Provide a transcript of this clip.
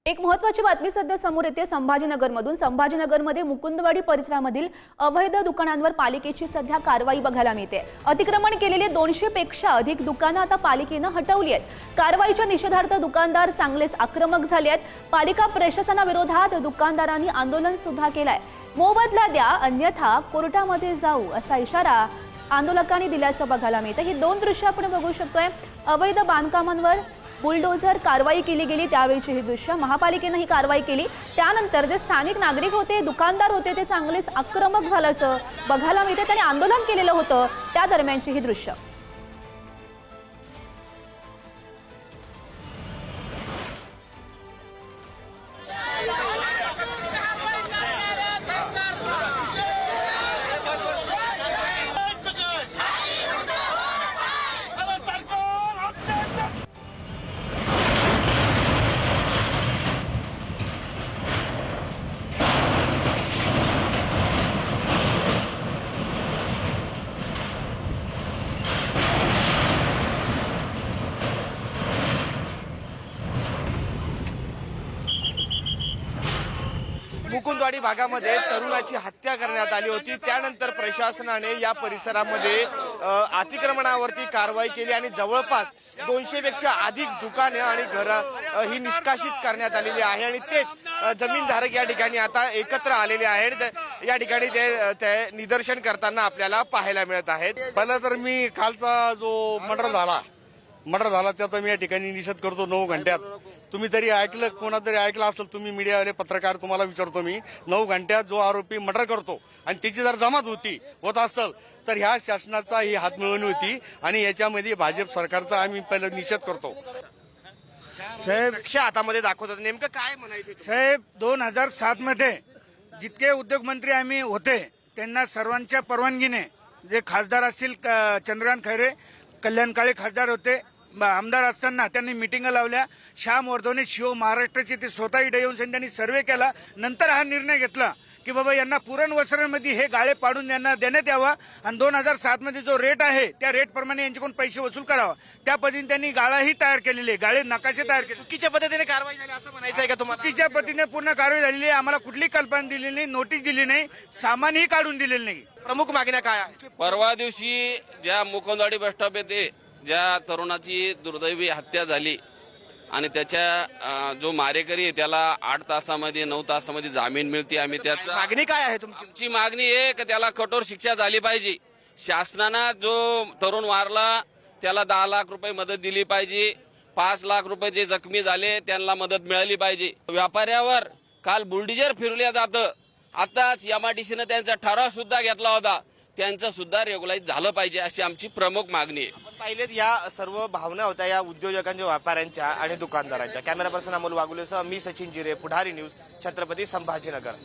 एक महत्त्वाची बातमी सध्या समोर येते संभाजीनगरमधून। संभाजीनगरमध्ये मुकुंदवाडी परिसरामधील अवैध दुकानांवर पालिकेची सध्या कारवाई बघायला मिळते। अतिक्रमण केलेले 200 पेक्षा अधिक दुकानं आता पालिकेने हटवली आहेत। कारवाईच्या निषेधार्थ दुकानदार चांगलेच आक्रमक झाले आहेत। पालिका प्रशासनाविरोधात दुकानदारांनी आंदोलन सुद्धा केलंय। मोबदला द्या अन्यथा कोर्टामध्ये जाऊ असा इशारा आंदोलकांनी दिल्याचं बघायला मिळतं। ही दोन दृश्य आपण बघू शकतोय। अवैध बांधकामांवर बुलडोझर कारवाई केली गेली त्यावेळीची ही दृश्य। महापालिकेने ही कारवाई केली त्यानंतर जे स्थानिक नागरिक होते, दुकानदार होते ते चांगलेच आक्रमक झाल्याचं बघायला मिळते। त्यांनी आंदोलन केलेलं होतं त्या दरम्यानची ही दृश्य। मुकुंदवाडी भागामध्ये तरुणाची हत्या करण्यात आली होती। त्यानंतर प्रशासनाने या परिसरामध्ये अतिक्रमणावरती कारवाई केली आणि जवळपास 200 पेक्षा अधिक दुकाने आणि घरं ही निष्कासित करण्यात आलेली आहे आणि तेच जमीनधारक या ठिकाणी आता एकत्र आलेले आहेत। या ठिकाणी ते निदर्शन करताना आपल्याला पाहायला मिळत आहेत। पहिला तर मी कालचा जो मर्डर झाला त्याचा मी या ठिकाणी निषेध करतो। 9 घंट्यात तुम्ही तरी ऐकलं, कोणातरी ऐकलं असेल, तुम्ही मीडियावाले पत्रकार, तुम्हाला विचारतो मी, 9 घंट्यात जो आरोपी मर्डर करतो आणि त्याची जर जमात होत असेल तर ह्या शासनाचा ही हातमिळवणी होती आणि याच्यामध्ये भाजप सरकारचा आम्ही पहिला निषेध करतो। साहेब हातामध्ये दाखवतात, नेमकं काय म्हणायचं साहेब? 2007 मध्ये जितके उद्योगमंत्री आम्ही होते त्यांना सर्वांच्या परवानगीने, जे खासदार असतील चंद्रकांत खैरे, कल्याण काळे खासदार होते, आमदार असताना त्यांनी मिटिंग लावल्या। श्याम वर्धवने शिव महाराष्ट्राचे ते स्वतः इथे येऊन त्यांनी सर्वे केला। नंतर हा निर्णय घेतला की बाबा यांना पुरणवसरांमध्ये हे गाळे पाडून यांना देण्यात यावा आणि 2007 मध्ये जो रेट आहे त्या रेट प्रमाणे यांच्याकडून पैसे वसूल करावा। त्या पद्धतीने त्यांनी गाळाही तयार केलेले, गाळे नकाशे तयार केले। चुकीच्या पद्धतीने कारवाई झाली असं म्हणायचं आहे का तुम्हाला? चुकीच्या पद्धतीने पूर्ण कारवाई झालेली आहे। आम्हाला कुठली कल्पना दिली नाही, नोटीस दिली नाही, सामानही काढून दिलेलं नाही। प्रमुख मागण्या काय आहेत? परवा दिवशी ज्या मुकुंदवाडी बस स्टॉप येथे ज्या तरुणाची दुर्दैवी हत्या झाली आणि त्याच्या जो मारेकरी आहे त्याला 8 तासामध्ये 9 तासामध्ये जामीन मिळते। आम्ही त्याचा मागणी काय आहे तुमची? आमची मागणी आहे की त्याला कठोर शिक्षा झाली पाहिजे। शासनानं जो तरुण मारला त्याला 10 लाख रुपये मदत दिली पाहिजे। 5 लाख रुपये जे जखमी झाले त्यांना मदत मिळाली पाहिजे। व्यापाऱ्यावर काल बुलडोझर फिरवल्या जातं, आताच एमआयडीसीनं त्यांचा ठराव सुद्धा घेतला होता, त्यांचं सुद्धा रेग्युलाइज झालं पाहिजे अशी आमची प्रमुख मागणी आहे। पाहिलेत या सर्व भावना होत्या या उद्योजकांच्या, व्यापाऱ्यांच्या आणि दुकानदारांच्या। कॅमेरा पर्सन अमोल वागुलेसह मी सचिन जिरे, पुढारी न्यूज, छत्रपती संभाजीनगर।